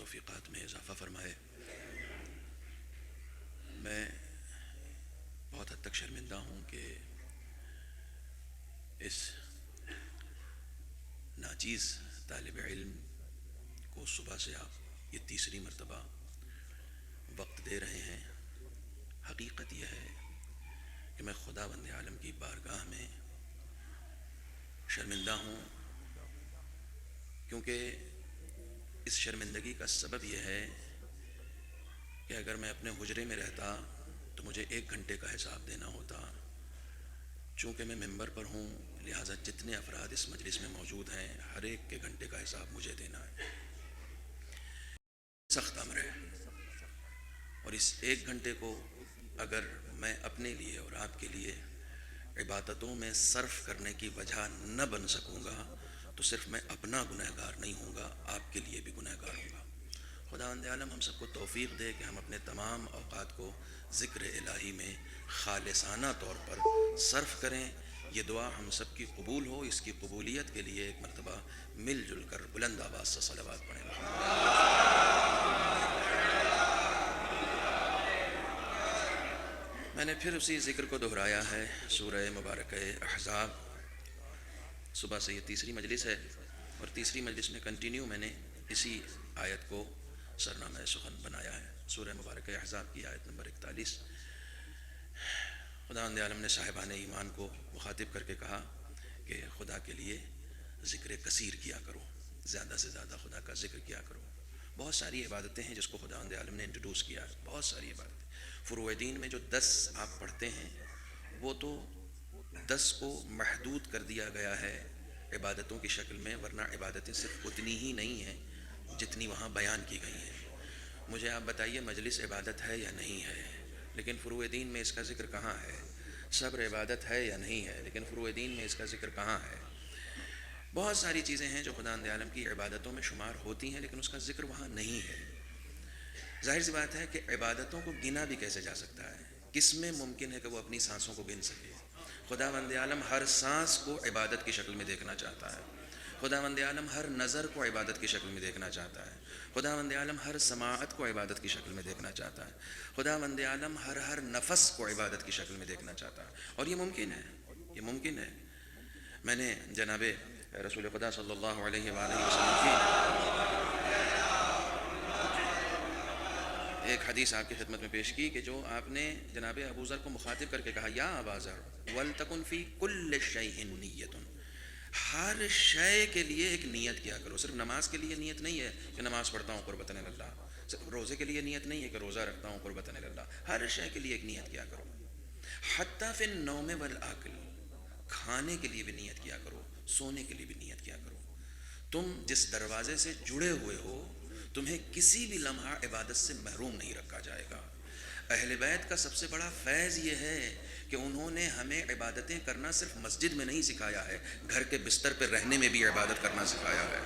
توفیقات میں اضافہ فرمائے۔ میں بہت حد تک شرمندہ ہوں کہ اس ناچیز طالب علم کو صبح سے آپ یہ تیسری مرتبہ وقت دے رہے ہیں۔ حقیقت یہ ہے کہ میں خدا بند عالم کی بارگاہ میں شرمندہ ہوں، کیونکہ اس شرمندگی کا سبب یہ ہے کہ اگر میں اپنے حجرے میں رہتا تو مجھے 1 گھنٹے کا حساب دینا ہوتا۔ چونکہ میں ممبر پر ہوں، لہٰذا جتنے افراد اس مجلس میں موجود ہیں ہر ایک کے گھنٹے کا حساب مجھے دینا ہے۔ سخت امر ہے، اور اس 1 گھنٹے کو اگر میں اپنے لیے اور آپ کے لیے عبادتوں میں صرف کرنے کی وجہ نہ بن سکوں گا تو صرف میں اپنا گنہگار نہیں ہوں گا، آپ کے لیے بھی گنہگار ہوں گا۔ خداوند عالم ہم سب کو توفیق دے کہ ہم اپنے تمام اوقات کو ذکر الہی میں خالصانہ طور پر صرف کریں۔ یہ دعا ہم سب کی قبول ہو۔ اس کی قبولیت کے لیے ایک مرتبہ مل جل کر بلند آواز سے صلوات پڑھیں۔ میں نے پھر اسی ذکر کو دہرایا ہے، سورہ مبارکہ احزاب۔ صبح سے یہ تیسری مجلس ہے، اور تیسری مجلس میں کنٹینیو میں نے اسی آیت کو سرنامہ سخن بنایا ہے، سورہ مبارکہ احزاب کی آیت نمبر 41۔ خداوند عالم نے صاحبان ایمان کو مخاطب کر کے کہا کہ خدا کے لیے ذکر کثیر کیا کرو، زیادہ سے زیادہ خدا کا ذکر کیا کرو۔ بہت ساری عبادتیں ہیں جس کو خداوند عالم نے انٹروڈیوس کیا ہے، بہت ساری عبادتیں۔ فروع دین میں جو 10 آپ پڑھتے ہیں وہ تو 10 کو محدود کر دیا گیا ہے عبادتوں کی شکل میں، ورنہ عبادتیں صرف اتنی ہی نہیں ہیں جتنی وہاں بیان کی گئی ہیں۔ مجھے آپ بتائیے مجلس عبادت ہے یا نہیں ہے؟ لیکن فروع دین میں اس کا ذکر کہاں ہے؟ صبر عبادت ہے یا نہیں ہے؟ لیکن فروع دین میں اس کا ذکر کہاں ہے؟ بہت ساری چیزیں ہیں جو خداوند عالم کی عبادتوں میں شمار ہوتی ہیں لیکن اس کا ذکر وہاں نہیں ہے۔ ظاہر سی بات ہے کہ عبادتوں کو گنا بھی کیسے جا سکتا ہے؟ کس میں ممکن ہے کہ وہ اپنی سانسوں کو گن سکے؟ خداوند عالم ہر سانس کو عبادت کی شکل میں دیکھنا چاہتا ہے۔ خداوند عالم ہر نظر کو عبادت کی شکل میں دیکھنا چاہتا ہے۔ خداوند عالم ہر سماعت کو عبادت کی شکل میں دیکھنا چاہتا ہے۔ خداوند عالم ہر نفس کو عبادت کی شکل میں دیکھنا چاہتا ہے، اور یہ ممکن ہے، یہ ممکن ہے۔ میں نے جناب رسول خدا صلی اللہ علیہ وآلہ وسلم کی ایک حدیث آپ کی خدمت میں پیش کی کہ جو آپ نے جناب ابو ذر کو مخاطب کر کے کہا، یا ابا ذر وَلْتَكُنْ فِي كُلِّ شَيْءٍ نِّيَّةٌ، ہر شے کے لیے ایک نیت کیا کرو۔ صرف نماز کے لیے نیت نہیں ہے کہ نماز پڑھتا ہوں قربتاً اللہ، صرف روزے کے لیے نیت نہیں ہے کہ روزہ رکھتا ہوں قربتاً اللہ، ہر شے کے لیے ایک نیت کیا کرو۔ حتیٰ فی النوم والآکل، کھانے کے لیے بھی نیت کیا کرو، سونے کے لیے بھی نیت کیا کرو۔ تم جس دروازے سے جڑے ہوئے ہو تمہیں کسی بھی لمحہ عبادت سے محروم نہیں رکھا جائے گا۔ اہل بیت کا سب سے بڑا فیض یہ ہے کہ انہوں نے ہمیں عبادتیں کرنا صرف مسجد میں نہیں سکھایا ہے، گھر کے بستر پہ رہنے میں بھی عبادت کرنا سکھایا ہے۔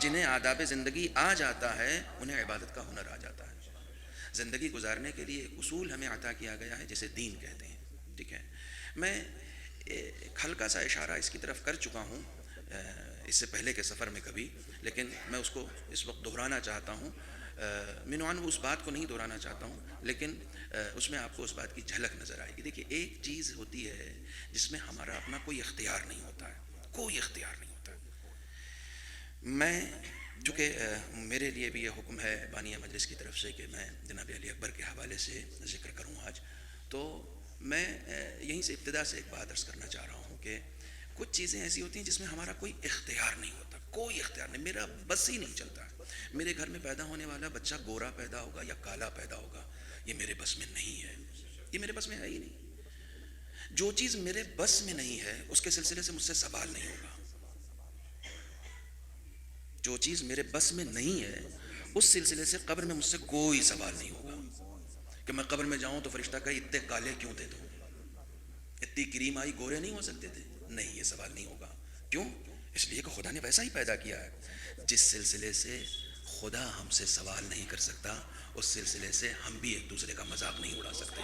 جنہیں آداب زندگی آ جاتا ہے انہیں عبادت کا ہنر آ جاتا ہے۔ زندگی گزارنے کے لیے ایک اصول ہمیں عطا کیا گیا ہے جسے دین کہتے ہیں، ٹھیک ہے؟ میں ایک ہلکا سا اشارہ اس کی طرف کر چکا ہوں اس سے پہلے کے سفر میں کبھی، لیکن میں اس کو اس وقت دہرانا چاہتا ہوں۔ منوان وہ اس بات کو نہیں دہرانا چاہتا ہوں، لیکن اس میں آپ کو اس بات کی جھلک نظر آئے گی۔ دیکھیے، ایک چیز ہوتی ہے جس میں ہمارا اپنا کوئی اختیار نہیں ہوتا ہے، کوئی اختیار نہیں ہوتا ہے۔ میں چونکہ میرے لیے بھی یہ حکم ہے بانیہ مجلس کی طرف سے کہ میں جناب علی اکبر کے حوالے سے ذکر کروں آج، تو میں یہیں سے ابتدا سے ایک بات عرض کرنا چاہ رہا ہوں کہ کچھ چیزیں ایسی ہوتی ہیں جس میں ہمارا کوئی اختیار نہیں ہوتا، کوئی اختیار نہیں، میرا بس ہی نہیں چلتا۔ میرے گھر میں پیدا ہونے والا بچہ گورا پیدا ہوگا یا کالا پیدا ہوگا، یہ میرے بس میں نہیں ہے، یہ میرے بس میں ہے ہی نہیں۔ جو چیز میرے بس میں نہیں ہے اس کے سلسلے سے مجھ سے سوال نہیں ہوگا۔ جو چیز میرے بس میں نہیں ہے اس سلسلے سے قبر میں مجھ سے کوئی سوال نہیں ہوگا کہ میں قبر میں جاؤں تو فرشتہ کہے اتنے کالے کیوں تھے تم، اتنی کریم آئی گورے نہیں ہو سکتے تھے؟ نہیں، یہ سوال نہیں ہوگا۔ کیوں؟ اس لیے کہ خدا نے ویسا ہی پیدا کیا ہے۔ جس سلسلے سے خدا ہم سے سوال نہیں کر سکتا اس سلسلے سے ہم بھی ایک دوسرے کا مذاق نہیں اڑا سکتے۔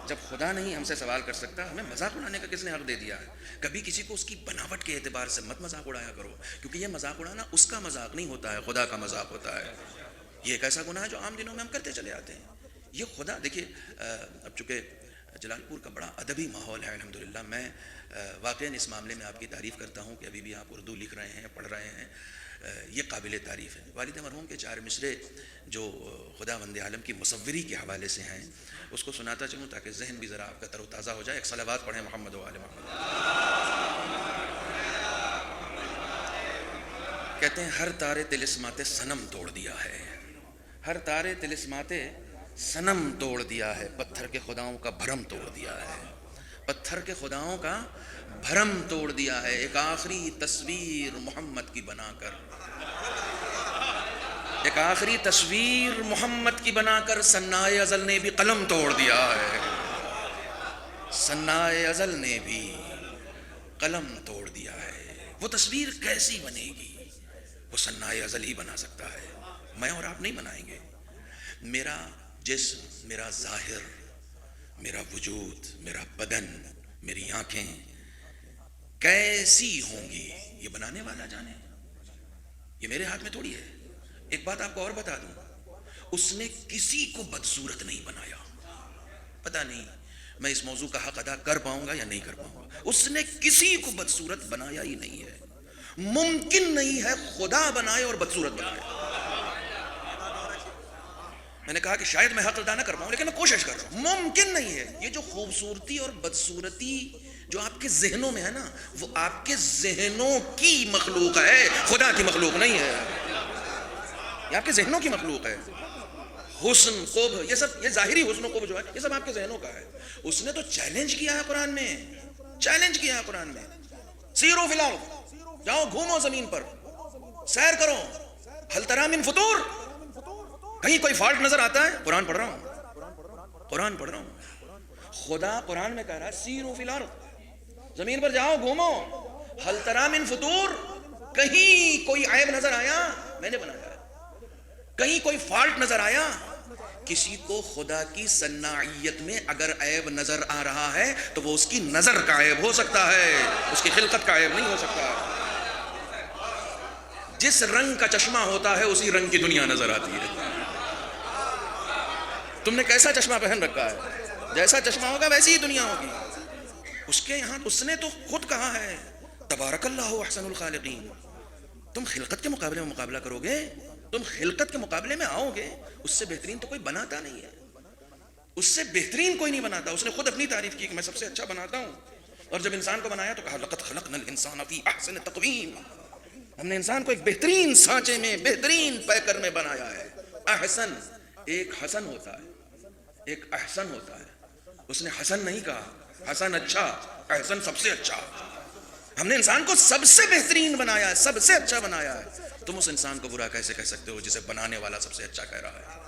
جب خدا نہیں ہم سے سوال کر سکتا، ہمیں مذاق اڑانے کا کس نے حق دے دیا ہے؟ کبھی کسی کو اس کی بناوٹ کے اعتبار سے مت مذاق اڑایا کرو، کیونکہ یہ مذاق اڑانا اس کا مذاق نہیں ہوتا ہے، خدا کا مذاق ہوتا ہے۔ یہ ایک ایسا گناہ ہے جو عام دنوں میں ہم کرتے چلے آتے ہیں۔ یہ خدا دیکھیے، اب چونکہ جلال پور کا بڑا ادبی ماحول ہے الحمدللہ، میں واقعاً اس معاملے میں آپ کی تعریف کرتا ہوں کہ ابھی بھی آپ اردو لکھ رہے ہیں، پڑھ رہے ہیں، یہ قابل تعریف ہے۔ والد مرحوم کے 4 مصرے جو خدا وند عالم کی مصوری کے حوالے سے ہیں، اس کو سناتا چلوں تاکہ ذہن بھی ذرا آپ کا تر و تازہ ہو جائے۔ ایک صلوات پڑھیں محمد و آل محمد۔ کہتے ہیں ہر تارے طلسمات صنم توڑ دیا ہے، ہر تارے طلسمات صنم توڑ دیا ہے، پتھر کے خداؤں کا بھرم توڑ دیا ہے، پتھر کے خداؤں کا بھرم توڑ دیا ہے، ایک آخری تصویر محمد کی بنا کر، ایک آخری تصویر محمد کی بنا کر صنائے ازل نے بھی قلم توڑ دیا ہے، صنائے ازل نے بھی قلم توڑ دیا ہے۔ وہ تصویر کیسی بنے گی؟ وہ صنائے ازل ہی بنا سکتا ہے، میں اور آپ نہیں بنائیں گے۔ میرا جسم، میرا ظاہر، میرا وجود، میرا بدن، میری آنکھیں کیسی ہوں گی یہ بنانے والا جانے، یہ میرے ہاتھ میں تھوڑی ہے۔ ایک بات آپ کو اور بتا دوں، اس نے کسی کو بدصورت نہیں بنایا۔ پتہ نہیں میں اس موضوع کا حق ادا کر پاؤں گا یا نہیں کر پاؤں گا۔ اس نے کسی کو بدصورت بنایا ہی نہیں ہے، ممکن نہیں ہے خدا بنائے اور بدصورت بنائے۔ میں نے کہا کہ شاید میں حق ادا نہ کر پاؤں، لیکن میں کوشش کر رہا ہوں، ممکن نہیں ہے۔ یہ جو خوبصورتی اور بدصورتی جو آپ کے ذہنوں میں ہے نا، وہ آپ کے ذہنوں کی مخلوق ہے، خدا کی مخلوق نہیں ہے، یہ آپ کے ذہنوں کی مخلوق ہے۔ حسن، قبح، یہ سب، یہ ظاہری حسن و قبح جو ہے یہ سب آپ کے ذہنوں کا ہے۔ اس نے تو چیلنج کیا ہے قرآن میں، چیلنج کیا ہے قرآن میں، سیرو فی الارض، جاؤ گھومو زمین پر، سیر کرو، ہل تری من فطور، کہیں کوئی فالٹ نظر آتا ہے؟ قرآن پڑھ رہا ہوں، قرآن پڑھ رہا ہوں۔ خدا قرآن میں کہہ رہا ہے سیرو فی الارض، زمین پر جاؤ گھومو، ہل تری من فطور، کہیں کوئی عیب نظر آیا؟ میں نے بنایا ہے۔ کہیں کوئی فالٹ نظر آیا؟ کسی کو خدا کی صناعیت میں اگر عیب نظر آ رہا ہے تو وہ اس کی نظر کا عیب ہو سکتا ہے، اس کی خلقت کا عیب نہیں ہو سکتا۔ جس رنگ کا چشمہ ہوتا ہے اسی رنگ کی دنیا نظر آتی ہے۔ تم نے کیسا چشمہ پہن رکھا ہے، جیسا چشمہ ہوگا ویسی ہی دنیا ہوگی۔ اس کے یہاں اس نے تو خود کہا ہے تبارک اللہ احسن الخالقین۔ تم خلقت کے مقابلے میں مقابلہ کرو گے، تم خلقت کے مقابلے میں آؤ گے، اس سے بہترین تو کوئی بناتا نہیں ہے، اس سے بہترین کوئی نہیں بناتا۔ اس نے خود اپنی تعریف کی کہ میں سب سے اچھا بناتا ہوں، اور جب انسان کو بنایا تو کہا لقد خلقنا الانسان فی احسن تقویم، ہم نے انسان کو ایک بہترین سانچے میں، بہترین پیکر میں بنایا ہے۔ احسن، ایک حسن ہوتا ہے، ایک احسن ہوتا ہے۔ اس نے حسن نہیں کہا، حسن اچھا، احسن سب سے اچھا۔ ہم نے انسان کو سب سے بہترین بنایا ہے، سب سے اچھا بنایا ہے۔ تم اس انسان کو برا کیسے کہہ سکتے ہو جسے بنانے والا سب سے اچھا کہہ رہا ہے؟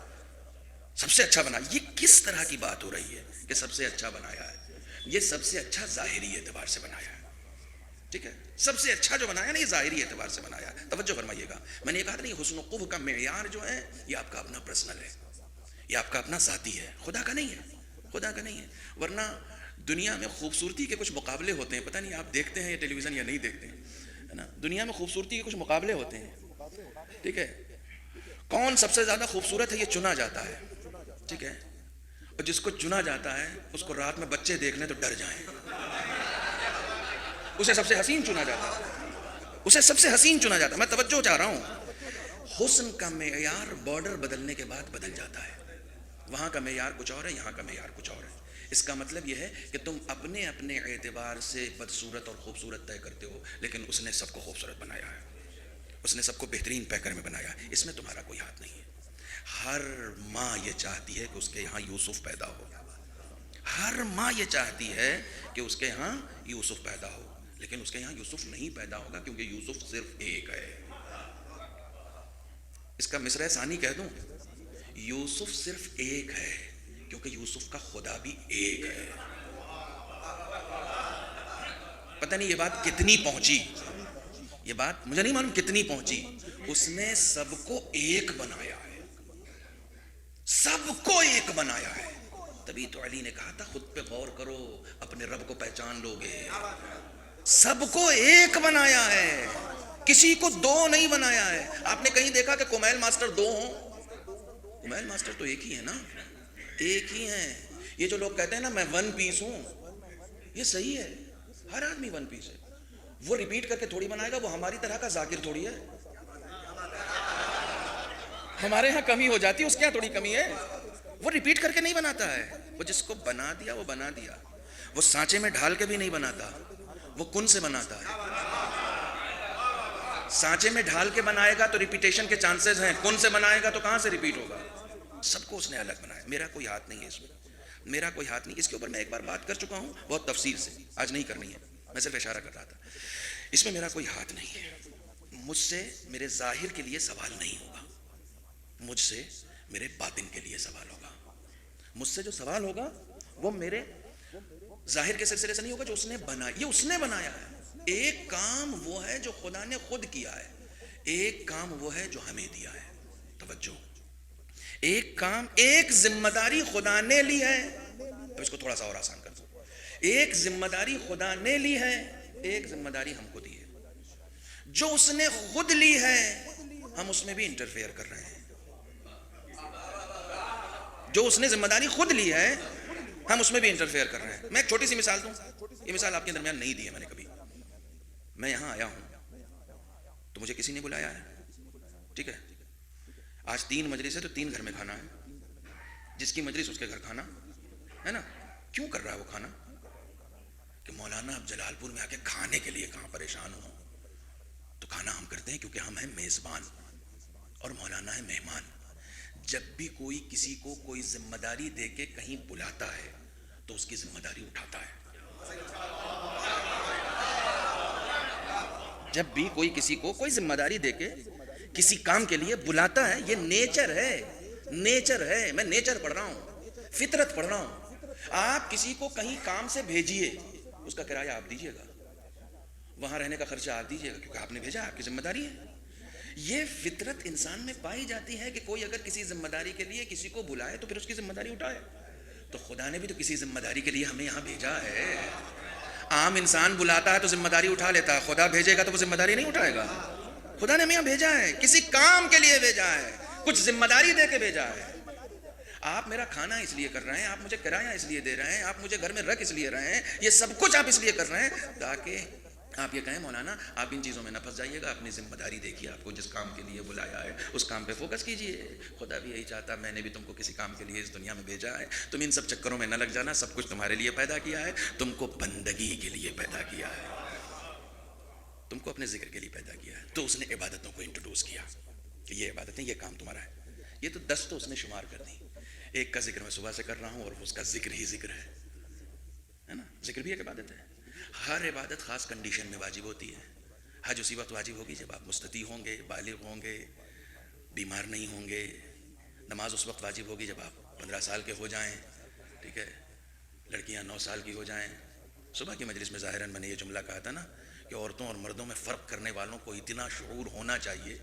سب سے اچھا بنا، یہ کس طرح کی بات ہو رہی ہے کہ سب سے اچھا بنایا ہے؟ یہ سب سے اچھا ظاہری اعتبار سے بنایا ہے، ٹھیک ہے؟ سب سے اچھا جو بنایا نا یہ ظاہری اعتبار سے بنایا ہے۔ توجہ فرمائیے گا، میں نے یہ کہا نہیں حسن و قبح کا معیار جو ہے یہ آپ کا اپنا پرسنل ہے، یہ آپ کا اپنا ذاتی ہے، خدا کا نہیں ہے، خدا کا نہیں ہے۔ ورنہ دنیا میں خوبصورتی کے کچھ مقابلے ہوتے ہیں، پتہ نہیں آپ دیکھتے ہیں یہ ٹیلی ویژن یا نہیں دیکھتے ہیں، ہے نا؟ دنیا میں خوبصورتی کے کچھ مقابلے ہوتے ہیں، ٹھیک ہے؟ کون سب سے زیادہ خوبصورت ہے یہ چنا جاتا ہے، ٹھیک ہے؟ اور جس کو چنا جاتا ہے اس کو رات میں بچے دیکھ لیں تو ڈر جائیں، اسے سب سے حسین چنا جاتا ہے، اسے سب سے حسین چنا جاتا ہے۔ میں توجہ چاہ رہا ہوں، حسن کا معیار بارڈر بدلنے کے بعد بدل جاتا ہے، وہاں کا معیار کچھ اور ہے، یہاں کا معیار کچھ اور ہے۔ اس کا مطلب یہ ہے کہ تم اپنے اپنے اعتبار سے بدصورت اور خوبصورت طے کرتے ہو، لیکن اس نے سب کو خوبصورت بنایا ہے، اس نے سب کو بہترین پیکر میں بنایا ہے، اس میں تمہارا کوئی ہاتھ نہیں ہے۔ ہر ماں یہ چاہتی ہے کہ اس کے یہاں یوسف پیدا ہو، ہر ماں یہ چاہتی ہے کہ اس کے یہاں یوسف پیدا ہو، لیکن اس کے یہاں یوسف نہیں پیدا ہوگا کیونکہ یوسف صرف ایک ہے۔ اس کا مصرع ثانی کہہ دوں، یوسف صرف ایک ہے کیونکہ یوسف کا خدا بھی ایک ہے۔ پتہ نہیں یہ بات کتنی پہنچی، یہ بات مجھے نہیں معلوم کتنی پہنچی۔ اس نے سب کو ایک بنایا ہے، سب کو ایک بنایا ہے، تبھی تو علی نے کہا تھا خود پہ غور کرو، اپنے رب کو پہچان لو گے. سب کو ایک بنایا ہے، کسی کو دو نہیں بنایا ہے. آپ نے کہیں دیکھا کہ کمیل ماسٹر دو ہوں؟ کمیل ماسٹر تو ایک ہی ہے نا، ایک ہی ہیں. یہ جو لوگ کہتے ہیں نا میں ون پیس ہوں، یہ صحیح ہے، ہر آدمی ون پیس ہے. وہ ریپیٹ کر کے تھوڑی بنائے گا، وہ ہماری طرح کا ذاکر تھوڑی ہے. ہمارے ہاں کمی ہو جاتی ہے، اس کے یہاں تھوڑی کمی ہے. وہ ریپیٹ کر کے نہیں بناتا ہے، وہ جس کو بنا دیا وہ بنا دیا. وہ سانچے میں ڈھال کے بھی نہیں بناتا، وہ کن سے بناتا ہے. سانچے میں ڈھال کے بنائے گا تو ریپیٹیشن کے چانسز ہیں، کن سے بنائے گا تو کہاں سے ریپیٹ ہوگا. سب کو اس نے الگ بنایا. میرا کوئی ہاتھ نہیں ہے اس میں، میرا کوئی ہاتھ نہیں. اس کے اوپر میں ایک بار بات کر چکا ہوں بہت تفصیل سے، آج نہیں کرنی ہے، میں صرف اشارہ کر رہا تھا. اس میں میرا کوئی ہاتھ نہیں ہے. مجھ سے میرے ظاہر کے لیے سوال نہیں ہوگا، مجھ سے میرے باطن کے لیے سوال ہوگا. مجھ سے جو سوال ہوگا وہ میرے ظاہر کے سلسلے سے نہیں ہوگا جو اس نے بنایا. یہ اس نے بنایا ہے. ایک کام وہ ہے جو خدا نے خود کیا ہے، ایک کام وہ ہے جو ہمیں دیا ہے. توجہ، ایک کام، ایک ذمہ داری خدا نے لی ہے. تو اس کو تھوڑا سا اور آسان کر دو. ایک ذمہ داری خدا نے لی ہے، ایک ذمہ داری ہم کو دی ہے. جو اس نے خود لی ہے ہم اس میں بھی انٹرفیئر کر رہے ہیں. جو اس نے ذمہ داری خود لی ہے ہم اس میں بھی انٹرفیئر کر رہے ہیں. میں ایک چھوٹی سی مثال دوں، یہ مثال آپ کے درمیان نہیں دی ہے میں نے کبھی. میں یہاں آیا ہوں تو مجھے کسی نے بلایا ہے، ٹھیک ہے. آج 3 مجلس ہے تو 3 گھر میں کھانا ہے. جس کی مجلس اس کے گھر کھانا ہے نا. کیوں کر رہا ہے وہ کھانا؟ کہ مولانا اب جلال پور میں آ کے کھانے کے لیے کہاں پریشان ہوں. تو کھانا ہم کرتے ہیں کیونکہ ہم ہیں میزبان اور مولانا ہے مہمان. جب بھی کوئی کسی کو کوئی ذمہ داری دے کے کہیں بلاتا ہے تو اس کی ذمہ داری اٹھاتا ہے. جب بھی کوئی کسی کو کوئی ذمہ داری دے کے کسی کام کے لیے بلاتا ہے، یہ نیچر ہے، نیچر ہے. میں نیچر پڑھ رہا ہوں، فطرت پڑھ رہا ہوں. آپ کسی کو کہیں کام سے بھیجیے، اس کا کرایہ آپ دیجیے گا، وہاں رہنے کا خرچہ آپ دیجیے گا کیونکہ آپ نے بھیجا، آپ کی ذمہ داری ہے. یہ فطرت انسان میں پائی جاتی ہے کہ کوئی اگر کسی ذمہ داری کے لیے کسی کو بلائے تو پھر اس کی ذمہ داری اٹھائے. تو خدا نے بھی تو کسی ذمہ داری کے لیے ہمیں یہاں بھیجا ہے. عام انسان بلاتا ہے تو ذمہ داری اٹھا لیتا ہے، خدا بھیجے گا تو وہ ذمہ داری نہیں اٹھائے گا. خدا نے ہمیں یہاں بھیجا ہے، کسی کام کے لیے بھیجا ہے، کچھ ذمہ داری دے کے بھیجا ہے. آپ میرا کھانا اس لیے کر رہے ہیں، آپ مجھے کرایہ اس لیے دے رہے ہیں، آپ مجھے گھر میں رکھ اس لیے رہے ہیں، یہ سب کچھ آپ اس لیے کر رہے ہیں تاکہ آپ یہ کہیں مولانا آپ ان چیزوں میں نہ پھنس جائیے گا، اپنی ذمہ داری دیکھیے، آپ کو جس کام کے لیے بلایا ہے اس کام پہ فوکس کیجیے. خدا بھی یہی چاہتا، میں نے بھی تم کو کسی کام کے لیے اس دنیا میں بھیجا ہے. تم ان سب چکروں میں نہ لگ جانا، سب کچھ تمہارے لیے پیدا کیا ہے، تم کو بندگی کے لیے پیدا کیا ہے، تم کو اپنے ذکر کے لیے پیدا کیا ہے. تو اس نے عبادتوں کو انٹروڈیوس کیا کہ یہ عبادتیں، یہ کام تمہارا ہے. یہ تو 10 تو اس نے شمار کر دی. ایک کا ذکر میں صبح سے کر رہا ہوں اور اس کا ذکر ہی ذکر ہے نا. ذکر بھی ایک عبادت ہے. ہر عبادت خاص کنڈیشن میں واجب ہوتی ہے. حج اسی وقت واجب ہوگی جب آپ مستطیع ہوں گے، بالغ ہوں گے، بیمار نہیں ہوں گے. نماز اس وقت واجب ہوگی جب آپ 15 سال کے ہو جائیں، ٹھیک ہے. لڑکیاں 9 سال کی ہو جائیں. صبح کی مجلس میں ظاہراً میں نے یہ جملہ کہا تھا نا کہ عورتوں اور مردوں میں فرق کرنے والوں کو اتنا شعور ہونا چاہیے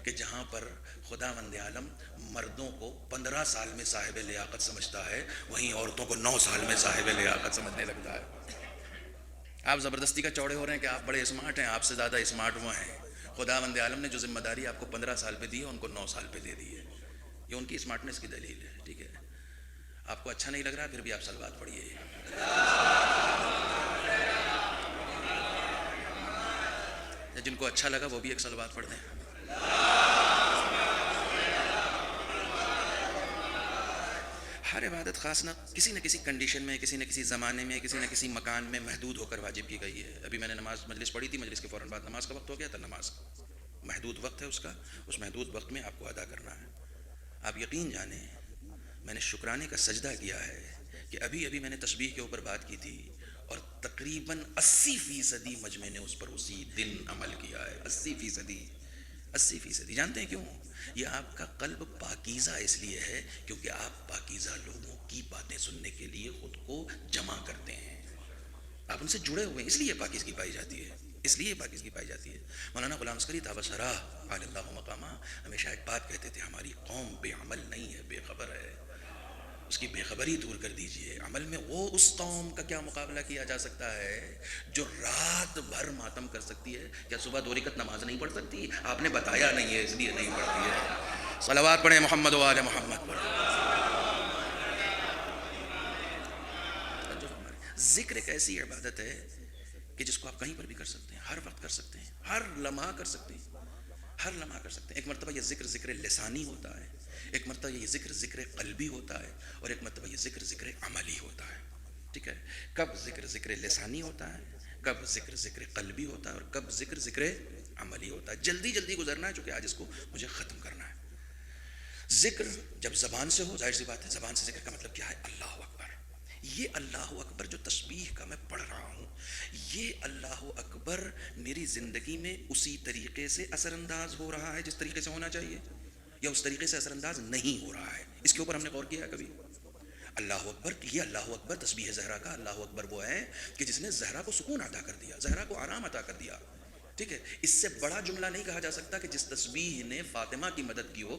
کہ جہاں پر خداوند عالم مردوں کو 15 سال میں صاحب لیاقت سمجھتا ہے، وہیں عورتوں کو 9 سال میں صاحب لیاقت سمجھنے لگتا ہے. آپ زبردستی کا چوڑے ہو رہے ہیں کہ آپ بڑے اسمارٹ ہیں، آپ سے زیادہ اسمارٹ وہ ہیں. خداوند عالم نے جو ذمہ داری آپ کو 15 سال پہ دی ہے ان کو 9 سال پہ دے دی ہے. یہ ان کی اسمارٹنس کی دلیل ہے، ٹھیک ہے. آپ کو اچھا نہیں لگ رہا پھر بھی آپ صلوات پڑھیے. جن کو اچھا لگا وہ بھی ایک صلوات پڑھ دیں. ہر عبادت خاص نہ کسی کنڈیشن میں، کسی نہ کسی زمانے میں، کسی نہ کسی مکان میں محدود ہو کر واجب کی گئی ہے. ابھی میں نے نماز مجلس پڑھی تھی، مجلس کے فوراً بعد نماز کا وقت ہو گیا تھا. نماز محدود وقت ہے اس کا، اس محدود وقت میں آپ کو ادا کرنا ہے. آپ یقین جانیں میں نے شکرانے کا سجدہ کیا ہے کہ ابھی ابھی میں نے تسبیح کے اوپر بات کی تھی اور تقریباً 80% مجمع نے اس پر اسی دن عمل کیا ہے. 80%. جانتے ہیں کیوں؟ یہ آپ کا قلب پاکیزہ اس لیے ہے کیونکہ آپ پاکیزہ لوگوں کی باتیں سننے کے لیے خود کو جمع کرتے ہیں. آپ ان سے جڑے ہوئے ہیں، اس لیے پاکیزگی پائی جاتی ہے، اس لیے پاکیزگی پائی جاتی ہے. مولانا غلام عسکری طابت سرا علی اللہ مقامہ ہمیشہ ایک بات کہتے تھے، ہماری قوم بے عمل نہیں ہے، بے خبر ہے. اس کی بے خبری دور کر دیجئے. عمل میں وہ اس قوم کا کیا مقابلہ کیا جا سکتا ہے جو رات بھر ماتم کر سکتی ہے؟ کیا صبح 2 رکعت نماز نہیں پڑھ سکتی؟ آپ نے بتایا نہیں ہے اس لیے نہیں پڑھتی ہے. صلوات پڑھیں محمد و آل محمد پر. ذکر ایک ایسی عبادت ہے کہ جس کو آپ کہیں پر بھی کر سکتے ہیں، ہر وقت کر سکتے ہیں، ہر لمحہ کر سکتے ہیں، ہر لمحہ کر سکتے ہیں. ایک مرتبہ یہ ذکر ذکر لسانی ہوتا ہے، ایک مرتبہ یہ ذکر ذکر قلبی ہوتا ہے، اور ایک مرتبہ یہ ذکر ذکر عملی ہوتا ہے. ٹھیک ہے؟ کب ذکر ذکر لسانی ہوتا ہے، کب ذکر ذکر قلبی ہوتا ہے، اور کب ذکر ذکر عملی ہوتا ہے. جلدی جلدی گزرنا ہے چونکہ آج اس کو مجھے ختم کرنا ہے. ذکر جب زبان سے ہو، ظاہر سی بات ہے زبان سے ذکر کا مطلب کیا ہے؟ اللہ اکبر. یہ اللہ اکبر جو تسبیح کا میں پڑھ رہا ہوں، یہ اللہ اکبر میری زندگی میں اسی طریقے سے اثر انداز ہو رہا ہے جس طریقے سے ہونا چاہیے، یا اس طریقے سے اثر انداز نہیں ہو رہا ہے؟ اس کے اوپر ہم نے غور کیا ہے کبھی؟ اللہ اکبر، یہ اللہ اکبر تسبیح زہرا کا اللہ اکبر وہ ہے کہ جس نے زہرا کو سکون عطا کر دیا، زہرا کو آرام عطا کر دیا. ٹھیک ہے؟ اس سے بڑا جملہ نہیں کہا جا سکتا کہ جس تسبیح نے فاطمہ کی مدد کی ہو